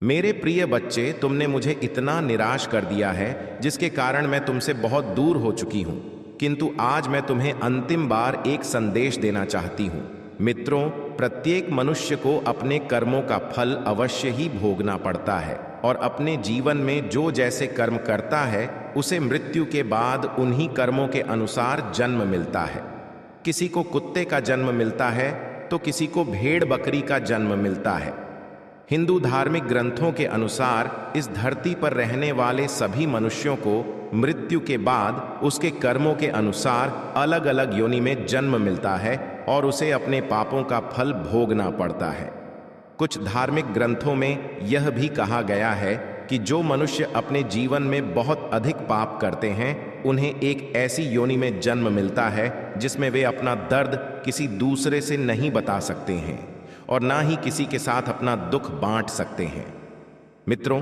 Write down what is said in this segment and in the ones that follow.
मेरे प्रिय बच्चे, तुमने मुझे इतना निराश कर दिया है जिसके कारण मैं तुमसे बहुत दूर हो चुकी हूं। किंतु आज मैं तुम्हें अंतिम बार एक संदेश देना चाहती हूं। मित्रों, प्रत्येक मनुष्य को अपने कर्मों का फल अवश्य ही भोगना पड़ता है और अपने जीवन में जो जैसे कर्म करता है उसे मृत्यु के बाद उन्हीं कर्मों के अनुसार जन्म मिलता है। किसी को कुत्ते का जन्म मिलता है तो किसी को भेड़ बकरी का जन्म मिलता है। हिंदू धार्मिक ग्रंथों के अनुसार इस धरती पर रहने वाले सभी मनुष्यों को मृत्यु के बाद उसके कर्मों के अनुसार अलग अलग योनि में जन्म मिलता है और उसे अपने पापों का फल भोगना पड़ता है। कुछ धार्मिक ग्रंथों में यह भी कहा गया है कि जो मनुष्य अपने जीवन में बहुत अधिक पाप करते हैं उन्हें एक ऐसी योनि में जन्म मिलता है जिसमें वे अपना दर्द किसी दूसरे से नहीं बता सकते हैं और ना ही किसी के साथ अपना दुख बांट सकते हैं। मित्रों,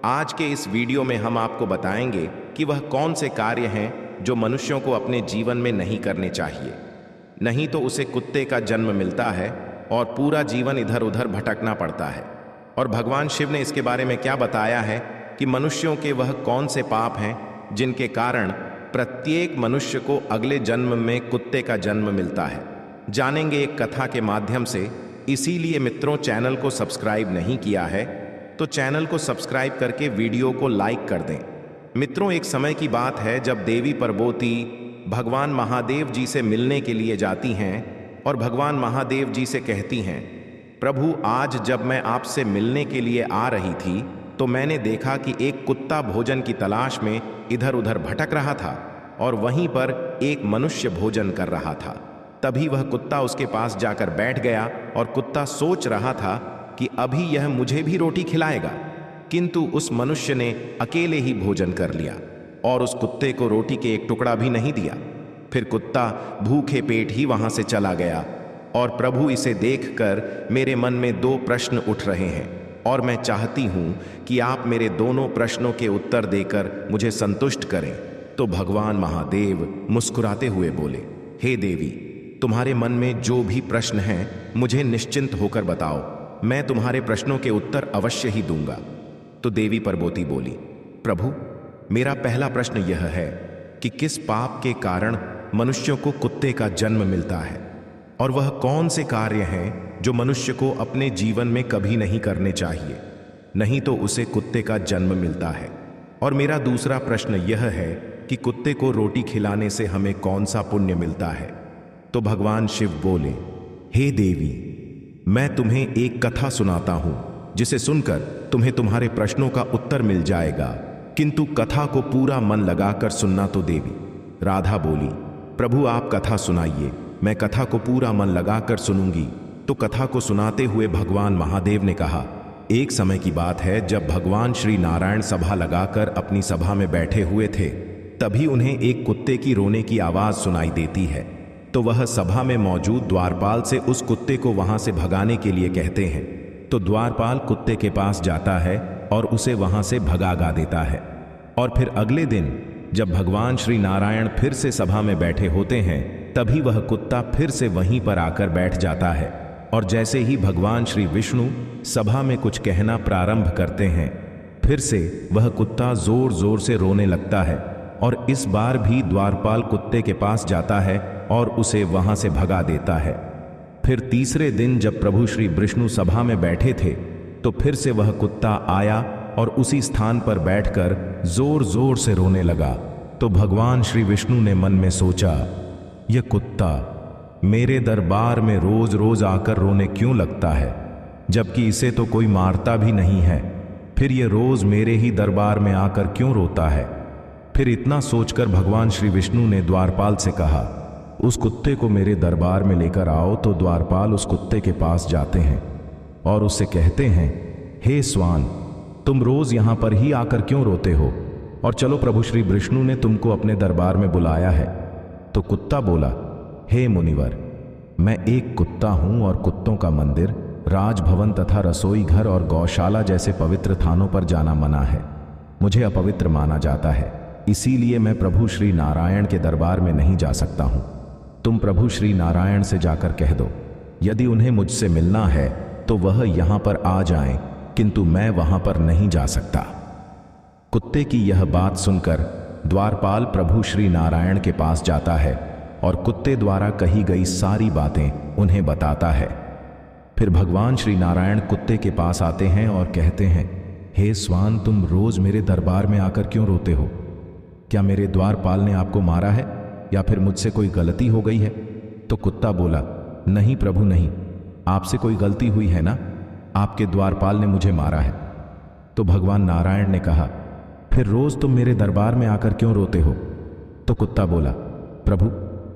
आज के इस वीडियो में हम आपको बताएंगे कि वह कौन से कार्य हैं जो मनुष्यों को अपने जीवन में नहीं करने चाहिए, नहीं तो उसे कुत्ते का जन्म मिलता है और पूरा जीवन इधर उधर भटकना पड़ता है। और भगवान शिव ने इसके बारे में क्या बताया है कि मनुष्यों के वह कौन से पाप हैं जिनके कारण प्रत्येक मनुष्य को अगले जन्म में कुत्ते का जन्म मिलता है। जानेंगे एक कथा के माध्यम से। इसीलिए मित्रों, चैनल को सब्सक्राइब नहीं किया है तो चैनल को सब्सक्राइब करके वीडियो को लाइक कर दें। मित्रों, एक समय की बात है जब देवी पार्वती भगवान महादेव जी से मिलने के लिए जाती हैं और भगवान महादेव जी से कहती हैं, प्रभु, आज जब मैं आपसे मिलने के लिए आ रही थी तो मैंने देखा कि एक कुत्ता भोजन की तलाश में इधर उधर भटक रहा था और वहीं पर एक मनुष्य भोजन कर रहा था। तभी वह कुत्ता उसके पास जाकर बैठ गया और कुत्ता सोच रहा था कि अभी यह मुझे भी रोटी खिलाएगा, किंतु उस मनुष्य ने अकेले ही भोजन कर लिया और उस कुत्ते को रोटी के एक टुकड़ा भी नहीं दिया। फिर कुत्ता भूखे पेट ही वहां से चला गया। और प्रभु, इसे देखकर मेरे मन में दो प्रश्न उठ रहे हैं और मैं चाहती हूं कि आप मेरे दोनों प्रश्नों के उत्तर देकर मुझे संतुष्ट करें। तो भगवान महादेव मुस्कुराते हुए बोले, हे देवी, तुम्हारे मन में जो भी प्रश्न हैं मुझे निश्चिंत होकर बताओ, मैं तुम्हारे प्रश्नों के उत्तर अवश्य ही दूंगा। तो देवी पार्वती बोली, प्रभु, मेरा पहला प्रश्न यह है कि किस पाप के कारण मनुष्यों को कुत्ते का जन्म मिलता है और वह कौन से कार्य हैं जो मनुष्य को अपने जीवन में कभी नहीं करने चाहिए, नहीं तो उसे कुत्ते का जन्म मिलता है। और मेरा दूसरा प्रश्न यह है कि कुत्ते को रोटी खिलाने से हमें कौन सा पुण्य मिलता है। तो भगवान शिव बोले, हे देवी, मैं तुम्हें एक कथा सुनाता हूं जिसे सुनकर तुम्हें तुम्हारे प्रश्नों का उत्तर मिल जाएगा, किंतु कथा को पूरा मन लगाकर सुनना। तो देवी राधा बोली, प्रभु, आप कथा सुनाइए, मैं कथा को पूरा मन लगाकर सुनूंगी। तो कथा को सुनाते हुए भगवान महादेव ने कहा, एक समय की बात है जब भगवान श्री नारायण सभा लगाकर अपनी सभा में बैठे हुए थे, तभी उन्हें एक कुत्ते की रोने की आवाज सुनाई देती है। तो वह सभा में मौजूद द्वारपाल से उस कुत्ते को वहां से भगाने के लिए कहते हैं। तो द्वारपाल कुत्ते के पास जाता है और उसे वहां से भगा देता है। और फिर अगले दिन जब भगवान श्री नारायण फिर से सभा में बैठे होते हैं, तभी वह कुत्ता फिर से वहीं पर आकर बैठ जाता है। और जैसे ही भगवान श्री विष्णु सभा में कुछ कहना प्रारंभ करते हैं, फिर से वह कुत्ता जोर जोर से रोने लगता है और इस बार भी द्वारपाल कुत्ते के पास जाता है और उसे वहां से भगा देता है। फिर तीसरे दिन जब प्रभु श्री विष्णु सभा में बैठे थे, तो फिर से वह कुत्ता आया और उसी स्थान पर बैठकर जोर जोर से रोने लगा। तो भगवान श्री विष्णु ने मन में सोचा, यह कुत्ता मेरे दरबार में रोज रोज आकर रोने क्यों लगता है, जबकि इसे तो कोई मारता भी नहीं है, फिर यह रोज मेरे ही दरबार में आकर क्यों रोता है। फिर इतना सोचकर भगवान श्री विष्णु ने द्वारपाल से कहा, उस कुत्ते को मेरे दरबार में लेकर आओ। तो द्वारपाल उस कुत्ते के पास जाते हैं और उससे कहते हैं, हे स्वान, तुम रोज यहां पर ही आकर क्यों रोते हो, और चलो प्रभु श्री विष्णु ने तुमको अपने दरबार में बुलाया है। तो कुत्ता बोला, हे मुनिवर, मैं एक कुत्ता हूं और कुत्तों का मंदिर, राजभवन तथा रसोई घर और गौशाला जैसे पवित्र स्थानों पर जाना मना है। मुझे अपवित्र माना जाता है, इसीलिए मैं प्रभु श्री नारायण के दरबार में नहीं जा सकता हूं। तुम प्रभु श्री नारायण से जाकर कह दो, यदि उन्हें मुझसे मिलना है तो वह यहां पर आ जाएं, किंतु मैं वहां पर नहीं जा सकता। कुत्ते की यह बात सुनकर द्वारपाल प्रभु श्री नारायण के पास जाता है और कुत्ते द्वारा कही गई सारी बातें उन्हें बताता है। फिर भगवान श्री नारायण कुत्ते के पास आते हैं और कहते हैं, हे स्वान, तुम रोज मेरे दरबार में आकर क्यों रोते हो? क्या मेरे द्वारपाल ने आपको मारा है या फिर मुझसे कोई गलती हो गई है? तो कुत्ता बोला, नहीं प्रभु नहीं, आपसे कोई गलती हुई है ना, आपके द्वारपाल ने मुझे मारा है। तो भगवान नारायण ने कहा, फिर रोज तुम मेरे दरबार में आकर क्यों रोते हो? तो कुत्ता बोला, प्रभु,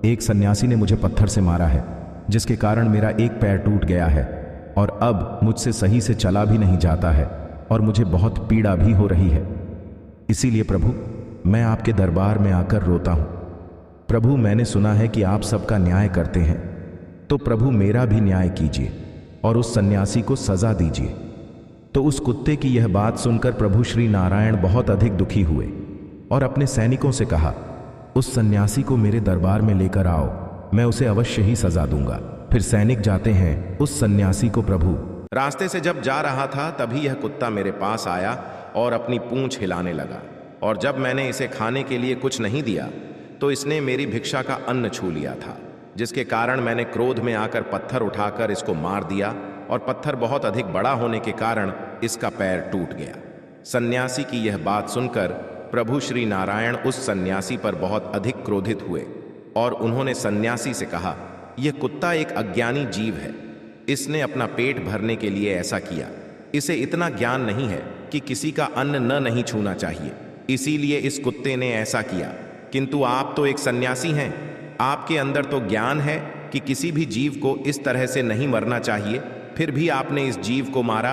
एक सन्यासी ने मुझे पत्थर से मारा है, जिसके कारण मेरा एक पैर टूट गया है और अब मुझसे सही से चला भी नहीं जाता है और मुझे बहुत पीड़ा भी हो रही है। इसीलिए प्रभु, मैं आपके दरबार में आकर रोता हूं। प्रभु, मैंने सुना है कि आप सबका न्याय करते हैं, तो प्रभु मेरा भी न्याय कीजिए और उस सन्यासी को सजा दीजिए। तो उस कुत्ते की यह बात सुनकर प्रभु श्री नारायण बहुत अधिक दुखी हुए और अपने सैनिकों से कहा, उस सन्यासी को मेरे दरबार में लेकर आओ, मैं उसे अवश्य ही सजा दूंगा। फिर सैनिक जाते हैं उस सन्यासी को। प्रभु, रास्ते से जब जा रहा था तभी यह कुत्ता मेरे पास आया और अपनी पूंछ हिलाने लगा, और जब मैंने इसे खाने के लिए कुछ नहीं दिया तो इसने मेरी भिक्षा का अन्न छू लिया था, जिसके कारण मैंने क्रोध में आकर पत्थर उठाकर इसको मार दिया और पत्थर बहुत अधिक बड़ा होने के कारण इसका पैर टूट गया। सन्यासी की यह बात सुनकर प्रभु श्री नारायण उस सन्यासी पर बहुत अधिक क्रोधित हुए और उन्होंने सन्यासी से कहा, यह कुत्ता एक अज्ञानी जीव है, इसने अपना पेट भरने के लिए ऐसा किया। इसे इतना ज्ञान नहीं है कि किसी का अन्न न नहीं छूना चाहिए, इसीलिए इस कुत्ते ने ऐसा किया। किंतु आप तो एक सन्यासी हैं, आपके अंदर तो ज्ञान है कि किसी भी जीव को इस तरह से नहीं मरना चाहिए, फिर भी आपने इस जीव को मारा।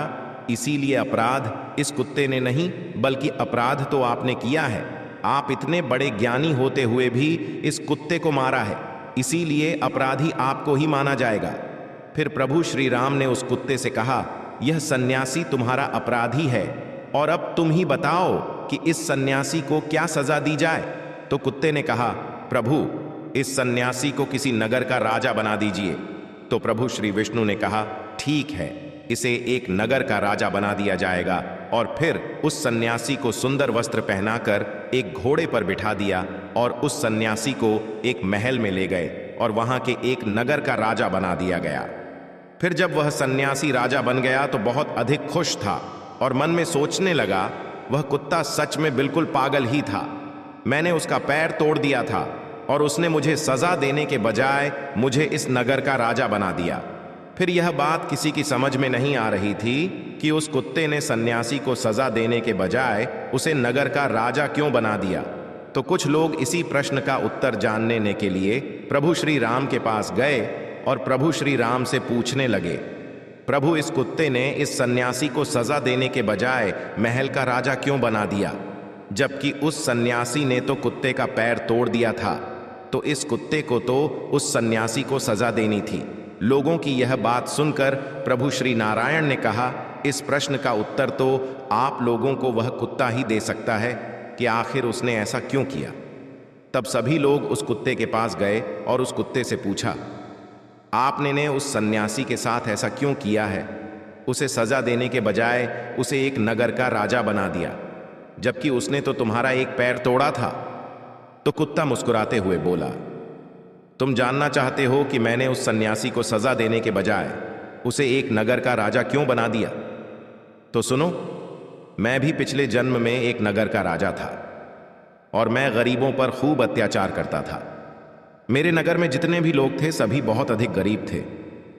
इसीलिए अपराध इस कुत्ते ने नहीं बल्कि अपराध तो आपने किया है। आप इतने बड़े ज्ञानी होते हुए भी इस कुत्ते को मारा है, इसीलिए अपराधी आपको ही माना जाएगा। फिर प्रभु श्री राम ने उस कुत्ते से कहा, यह सन्यासी तुम्हारा अपराधी है और अब तुम ही बताओ कि इस सन्यासी को क्या सजा दी जाए। तो कुत्ते ने कहा, प्रभु, इस सन्यासी को किसी नगर का राजा बना दीजिए। तो प्रभु श्री विष्णु ने कहा, ठीक है, इसे एक नगर का राजा बना दिया जाएगा। और फिर उस सन्यासी को सुंदर वस्त्र पहनाकर एक घोड़े पर बिठा दिया और उस सन्यासी को एक महल में ले गए और वहां के एक नगर का राजा बना दिया गया। फिर जब वह सन्यासी राजा बन गया तो बहुत अधिक खुश था और मन में सोचने लगा, वह कुत्ता सच में बिल्कुल पागल ही था। मैंने उसका पैर तोड़ दिया था और उसने मुझे सजा देने के बजाय मुझे इस नगर का राजा बना दिया। फिर यह बात किसी की समझ में नहीं आ रही थी कि उस कुत्ते ने सन्यासी को सजा देने के बजाय उसे नगर का राजा क्यों बना दिया। तो कुछ लोग इसी प्रश्न का उत्तर जानने के लिए प्रभु श्री राम के पास गए और प्रभु श्री राम से पूछने लगे, प्रभु, इस कुत्ते ने इस सन्यासी को सजा देने के बजाय महल का राजा क्यों बना दिया, जबकि उस सन्यासी ने तो कुत्ते का पैर तोड़ दिया था। तो इस कुत्ते को तो उस सन्यासी को सजा देनी थी। लोगों की यह बात सुनकर प्रभु श्री नारायण ने कहा, इस प्रश्न का उत्तर तो आप लोगों को वह कुत्ता ही दे सकता है कि आखिर उसने ऐसा क्यों किया। तब सभी लोग उस कुत्ते के पास गए और उस कुत्ते से पूछा, आपने ने उस सन्यासी के साथ ऐसा क्यों किया है? उसे सजा देने के बजाय उसे एक नगर का राजा बना दिया, जबकि उसने तो तुम्हारा एक पैर तोड़ा था। तो कुत्ता मुस्कुराते हुए बोला, तुम जानना चाहते हो कि मैंने उस सन्यासी को सजा देने के बजाय उसे एक नगर का राजा क्यों बना दिया? तो सुनो, मैं भी पिछले जन्म में एक नगर का राजा था और मैं गरीबों पर खूब अत्याचार करता था। मेरे नगर में जितने भी लोग थे सभी बहुत अधिक गरीब थे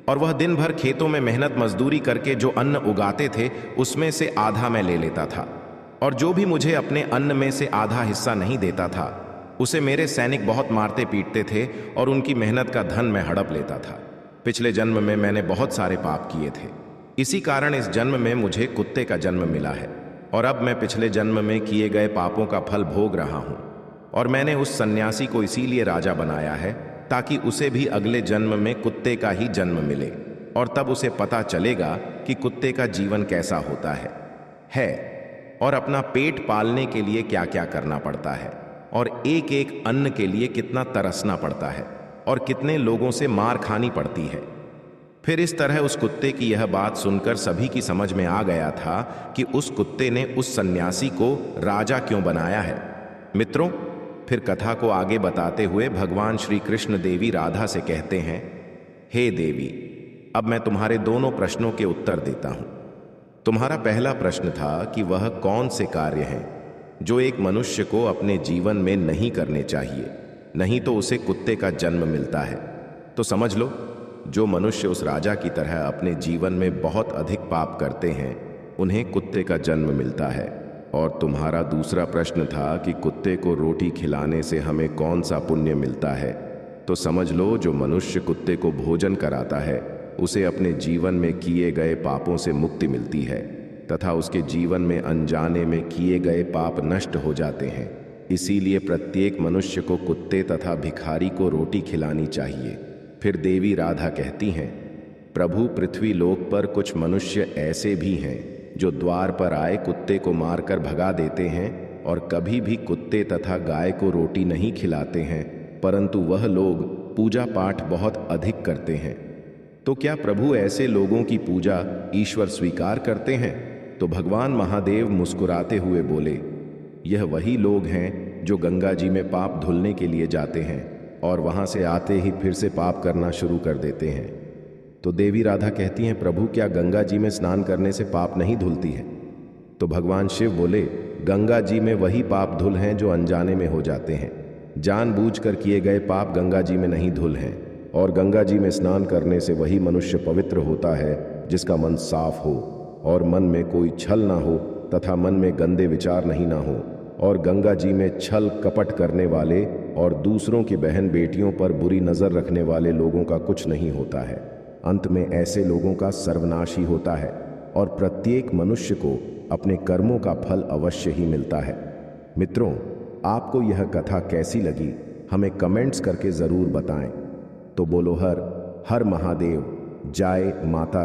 और वह दिन भर खेतों में मेहनत मजदूरी करके जो अन्न उगाते थे उसमें से आधा मैं ले लेता था, और जो भी मुझे अपने अन्न में से आधा हिस्सा नहीं देता था उसे मेरे सैनिक बहुत मारते पीटते थे और उनकी मेहनत का धन मैं हड़प लेता था। पिछले जन्म में मैंने बहुत सारे पाप किए थे, इसी कारण इस जन्म में मुझे कुत्ते का जन्म मिला है और अब मैं पिछले जन्म में किए गए पापों का फल भोग रहा हूँ। और मैंने उस सन्यासी को इसीलिए राजा बनाया है ताकि उसे भी अगले जन्म में कुत्ते का ही जन्म मिले और तब उसे पता चलेगा कि कुत्ते का जीवन कैसा होता है और अपना पेट पालने के लिए क्या क्या करना पड़ता है और एक एक अन्न के लिए कितना तरसना पड़ता है और कितने लोगों से मार खानी पड़ती है। फिर इस तरह उस कुत्ते की यह बात सुनकर सभी की समझ में आ गया था कि उस कुत्ते ने उस सन्यासी को राजा क्यों बनाया है। मित्रों, फिर कथा को आगे बताते हुए भगवान श्री कृष्ण देवी राधा से कहते हैं, हे देवी, अब मैं तुम्हारे दोनों प्रश्नों के उत्तर देता हूं। तुम्हारा पहला प्रश्न था कि वह कौन से कार्य हैं जो एक मनुष्य को अपने जीवन में नहीं करने चाहिए, नहीं तो उसे कुत्ते का जन्म मिलता है। तो समझ लो, जो मनुष्य उस राजा की तरह अपने जीवन में बहुत अधिक पाप करते हैं, उन्हें कुत्ते का जन्म मिलता है। और तुम्हारा दूसरा प्रश्न था कि कुत्ते को रोटी खिलाने से हमें कौन सा पुण्य मिलता है। तो समझ लो, जो मनुष्य कुत्ते को भोजन कराता है, उसे अपने जीवन में किए गए पापों से मुक्ति मिलती है तथा उसके जीवन में अनजाने में किए गए पाप नष्ट हो जाते हैं। इसीलिए प्रत्येक मनुष्य को कुत्ते तथा भिखारी को रोटी खिलानी चाहिए। फिर देवी राधा कहती हैं, प्रभु, पृथ्वी लोक पर कुछ मनुष्य ऐसे भी हैं जो द्वार पर आए कुत्ते को मारकर भगा देते हैं और कभी भी कुत्ते तथा गाय को रोटी नहीं खिलाते हैं, परंतु वह लोग पूजा पाठ बहुत अधिक करते हैं। तो क्या प्रभु ऐसे लोगों की पूजा ईश्वर स्वीकार करते हैं? तो भगवान महादेव मुस्कुराते हुए बोले, यह वही लोग हैं जो गंगा जी में पाप धुलने के लिए जाते हैं और वहां से आते ही फिर से पाप करना शुरू कर देते हैं। तो देवी राधा कहती हैं, प्रभु, क्या गंगा जी में स्नान करने से पाप नहीं धुलती है? तो भगवान शिव बोले, गंगा जी में वही पाप धुल हैं जो अनजाने में हो जाते हैं। जानबूझकर किए गए पाप गंगा जी में नहीं धुल हैं। और गंगा जी में स्नान करने से वही मनुष्य पवित्र होता है जिसका मन साफ हो और मन में कोई छल ना हो तथा मन में गंदे विचार नहीं ना हो। और गंगा जी में छल कपट करने वाले और दूसरों की बहन बेटियों पर बुरी नज़र रखने वाले लोगों का कुछ नहीं होता है। अंत में ऐसे लोगों का सर्वनाश ही होता है और प्रत्येक मनुष्य को अपने कर्मों का फल अवश्य ही मिलता है। मित्रों, आपको यह कथा कैसी लगी, हमें कमेंट्स करके ज़रूर बताएं। तो बोलो हर हर महादेव, जय माता